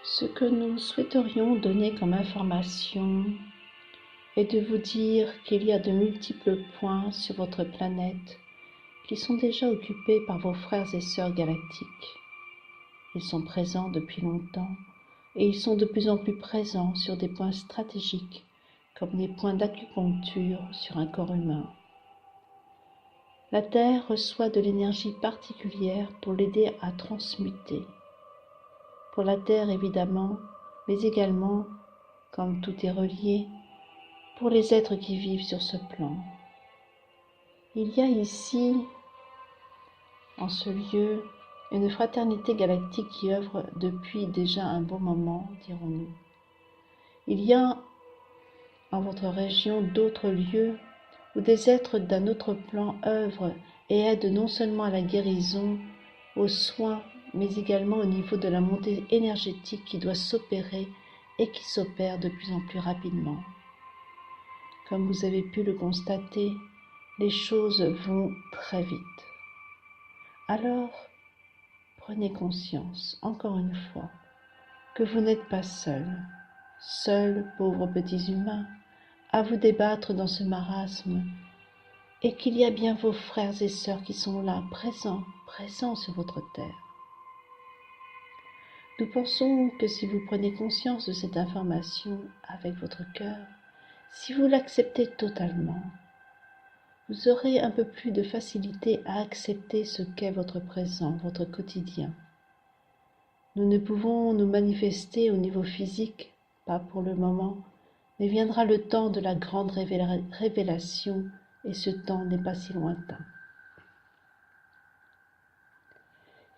Ce que nous souhaiterions donner comme information est de vous dire qu'il y a de multiples points sur votre planète qui sont déjà occupés par vos frères et sœurs galactiques. Ils sont présents depuis longtemps et ils sont de plus en plus présents sur des points stratégiques comme des points d'acupuncture sur un corps humain. La Terre reçoit de l'énergie particulière pour l'aider à transmuter. Pour la Terre évidemment, mais également, comme tout est relié, pour les êtres qui vivent sur ce plan. Il y a ici, en ce lieu, une fraternité galactique qui œuvre depuis déjà un bon moment, dirons-nous. Il y a en votre région d'autres lieux où des êtres d'un autre plan œuvrent et aident non seulement à la guérison, aux soins, mais également au niveau de la montée énergétique qui doit s'opérer et qui s'opère de plus en plus rapidement. Comme vous avez pu le constater, les choses vont très vite. Alors, prenez conscience, encore une fois, que vous n'êtes pas seuls, pauvres petits humains, à vous débattre dans ce marasme, et qu'il y a bien vos frères et sœurs qui sont là, présents sur votre terre. Nous pensons que si vous prenez conscience de cette information avec votre cœur, si vous l'acceptez totalement, vous aurez un peu plus de facilité à accepter ce qu'est votre présent, votre quotidien. Nous ne pouvons nous manifester au niveau physique, pas pour le moment, mais viendra le temps de la grande révélation, et ce temps n'est pas si lointain.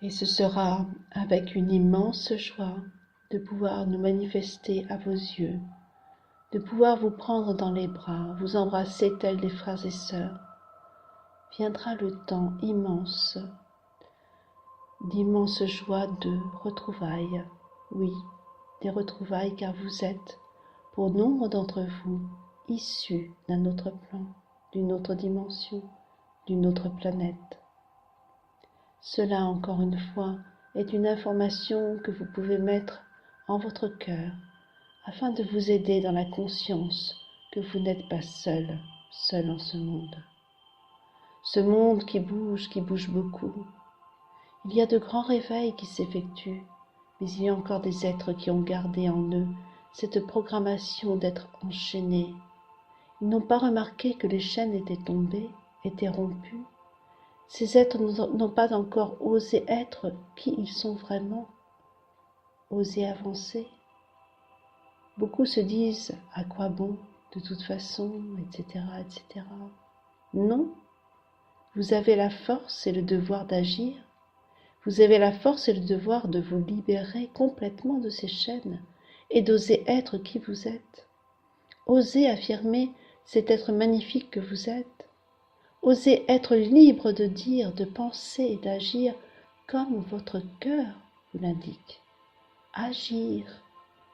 Et ce sera avec une immense joie de pouvoir nous manifester à vos yeux, de pouvoir vous prendre dans les bras, vous embrasser tels des frères et sœurs. Viendra le temps immense, d'immense joie de retrouvailles, oui, des retrouvailles car vous êtes, pour nombre d'entre vous, issus d'un autre plan, d'une autre dimension, d'une autre planète. Cela, encore une fois, est une information que vous pouvez mettre en votre cœur afin de vous aider dans la conscience que vous n'êtes pas seul en ce monde. Ce monde qui bouge beaucoup. Il y a de grands réveils qui s'effectuent, mais il y a encore des êtres qui ont gardé en eux cette programmation d'être enchaînés. Ils n'ont pas remarqué que les chaînes étaient tombées, étaient rompues. Ces êtres n'ont pas encore osé être qui ils sont vraiment, osé avancer. Beaucoup se disent « à quoi bon, de toute façon, etc. etc. » Non, vous avez la force et le devoir d'agir. Vous avez la force et le devoir de vous libérer complètement de ces chaînes et d'oser être qui vous êtes. Osez affirmer cet être magnifique que vous êtes. Osez être libre de dire, de penser et d'agir comme votre cœur vous l'indique. Agir,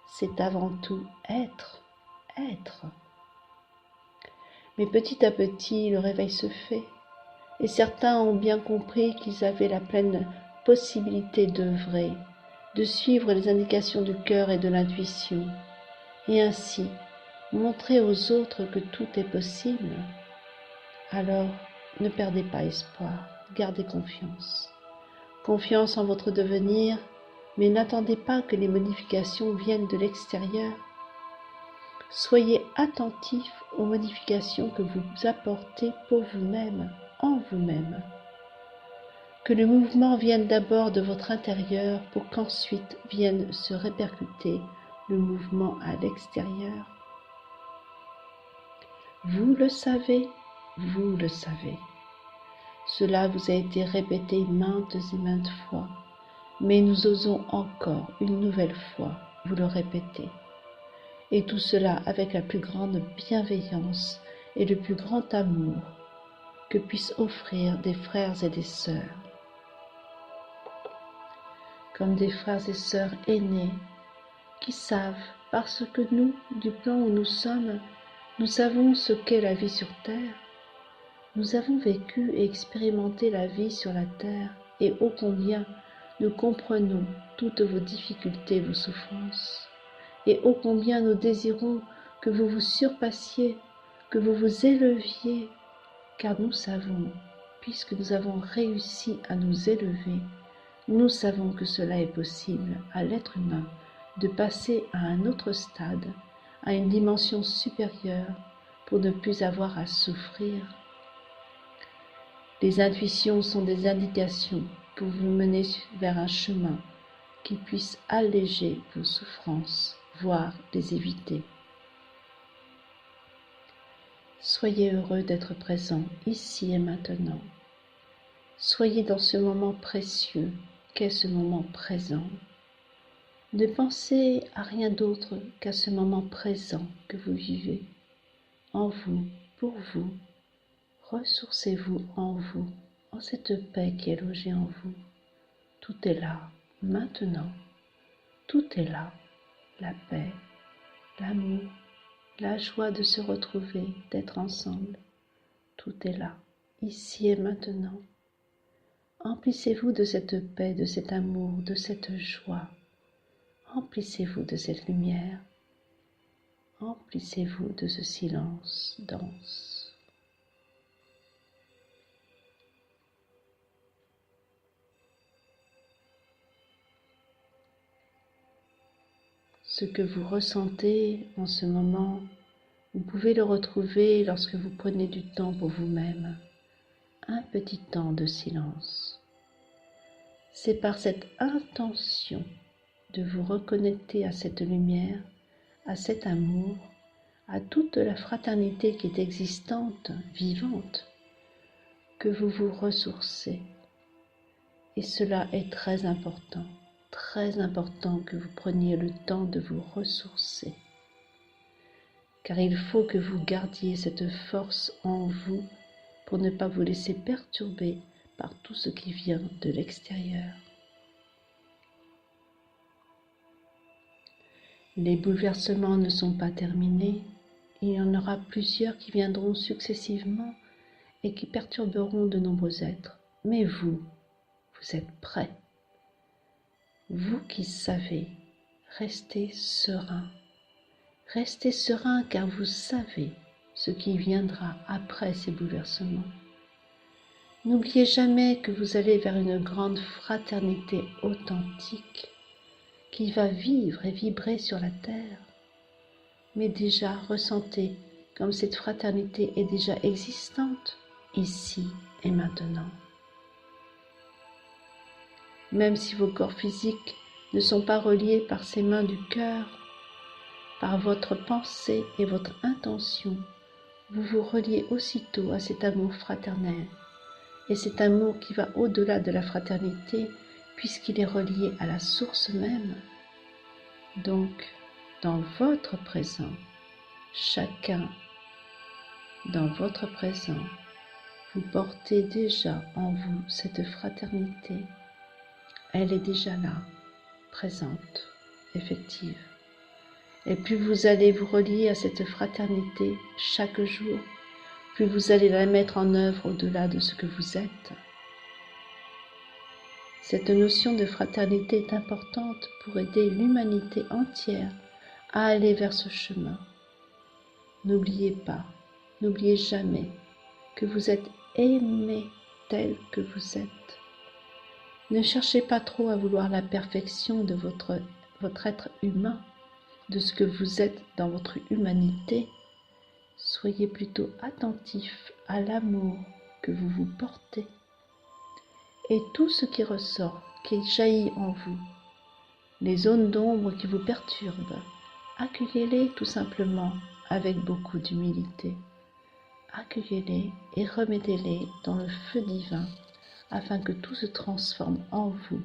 c'est avant tout être. Mais petit à petit, le réveil se fait, et certains ont bien compris qu'ils avaient la pleine possibilité d'œuvrer, de suivre les indications du cœur et de l'intuition, et ainsi montrer aux autres que tout est possible. Alors, ne perdez pas espoir, gardez confiance. Confiance en votre devenir, mais n'attendez pas que les modifications viennent de l'extérieur. Soyez attentifs aux modifications que vous apportez pour vous-même, en vous-même. Que le mouvement vienne d'abord de votre intérieur pour qu'ensuite vienne se répercuter le mouvement à l'extérieur. Vous le savez. Cela vous a été répété maintes et maintes fois, mais nous osons encore une nouvelle fois vous le répéter. Et tout cela avec la plus grande bienveillance et le plus grand amour que puissent offrir des frères et des sœurs. Comme des frères et sœurs aînés qui savent, parce que nous, du plan où nous sommes, nous savons ce qu'est la vie sur terre. Nous avons vécu et expérimenté la vie sur la terre et ô combien nous comprenons toutes vos difficultés et vos souffrances, et ô combien nous désirons que vous vous surpassiez, que vous vous éleviez, car nous savons, puisque nous avons réussi à nous élever, nous savons que cela est possible à l'être humain de passer à un autre stade, à une dimension supérieure, pour ne plus avoir à souffrir. Les intuitions sont des indications pour vous mener vers un chemin qui puisse alléger vos souffrances, voire les éviter. Soyez heureux d'être présent ici et maintenant. Soyez dans ce moment précieux qu'est ce moment présent. Ne pensez à rien d'autre qu'à ce moment présent que vous vivez. En vous, pour vous, ressourcez-vous en vous, en cette paix qui est logée en vous. Tout est là, maintenant. Tout est là, la paix, l'amour, la joie de se retrouver, d'être ensemble. Tout est là, ici et maintenant. Emplissez-vous de cette paix, de cet amour, de cette joie. Emplissez-vous de cette lumière. Emplissez-vous de ce silence dense. Ce que vous ressentez en ce moment, vous pouvez le retrouver lorsque vous prenez du temps pour vous-même, un petit temps de silence. C'est par cette intention de vous reconnecter à cette lumière, à cet amour, à toute la fraternité qui est existante, vivante, que vous vous ressourcez. Et cela est très important que vous preniez le temps de vous ressourcer. Car il faut que vous gardiez cette force en vous pour ne pas vous laisser perturber par tout ce qui vient de l'extérieur. Les bouleversements ne sont pas terminés, il y en aura plusieurs qui viendront successivement et qui perturberont de nombreux êtres. Mais vous êtes prêts. Vous qui savez, restez serein. Restez serein car vous savez ce qui viendra après ces bouleversements. N'oubliez jamais que vous allez vers une grande fraternité authentique qui va vivre et vibrer sur la terre. Mais déjà ressentez comme cette fraternité est déjà existante ici et maintenant. Même si vos corps physiques ne sont pas reliés par ces mains du cœur, par votre pensée et votre intention, vous vous reliez aussitôt à cet amour fraternel. Et cet amour qui va au-delà de la fraternité, puisqu'il est relié à la source même. Donc, dans votre présent, chacun, dans votre présent, vous portez déjà en vous cette fraternité. Elle est déjà là, présente, effective. Et plus vous allez vous relier à cette fraternité chaque jour, plus vous allez la mettre en œuvre au-delà de ce que vous êtes. Cette notion de fraternité est importante pour aider l'humanité entière à aller vers ce chemin. N'oubliez pas, n'oubliez jamais que vous êtes aimé tel que vous êtes. Ne cherchez pas trop à vouloir la perfection de votre être humain, de ce que vous êtes dans votre humanité. Soyez plutôt attentif à l'amour que vous vous portez. Et tout ce qui ressort, qui jaillit en vous, les zones d'ombre qui vous perturbent, accueillez-les tout simplement avec beaucoup d'humilité. Accueillez-les et remettez-les dans le feu divin afin que tout se transforme en vous,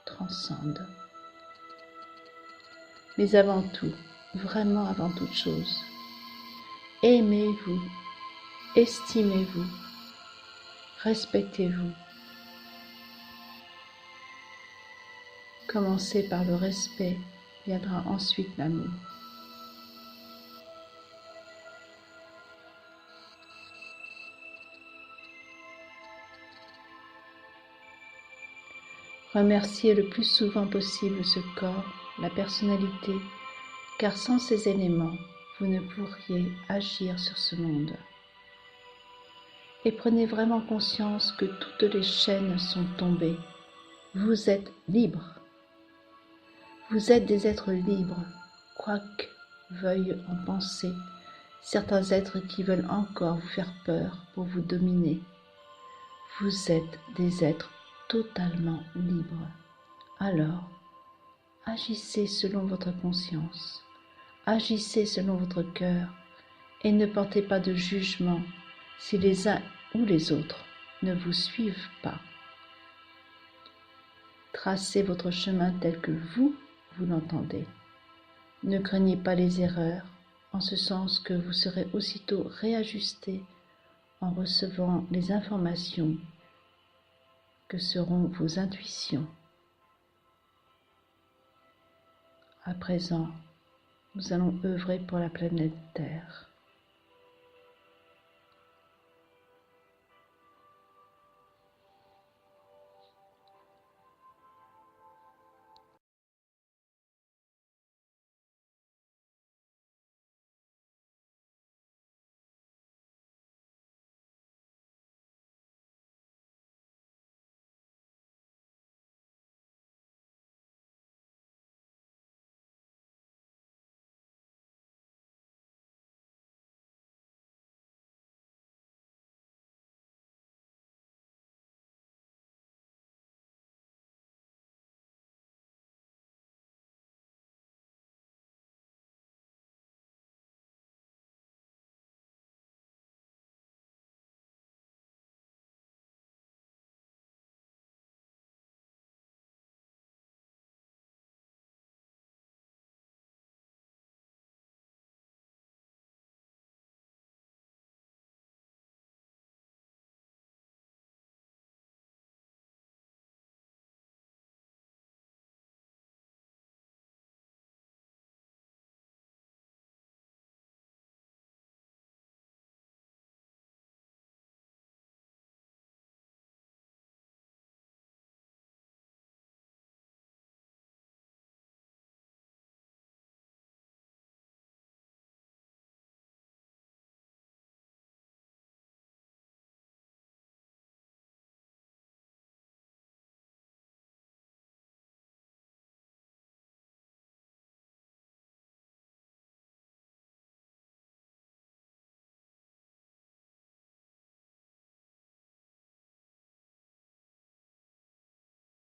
transcende. Mais avant tout, vraiment avant toute chose, aimez-vous, estimez-vous, respectez-vous. Commencez par le respect, viendra ensuite l'amour. Remerciez le plus souvent possible ce corps, la personnalité, car sans ces éléments, vous ne pourriez agir sur ce monde. Et prenez vraiment conscience que toutes les chaînes sont tombées. Vous êtes libre. Vous êtes des êtres libres, quoi que veuillent en penser certains êtres qui veulent encore vous faire peur pour vous dominer. Vous êtes des êtres totalement libres. Alors, agissez selon votre conscience, agissez selon votre cœur et ne portez pas de jugement si les uns ou les autres ne vous suivent pas. Tracez votre chemin tel que vous l'entendez. Ne craignez pas les erreurs, en ce sens que vous serez aussitôt réajusté en recevant les informations que seront vos intuitions. À présent, nous allons œuvrer pour la planète Terre.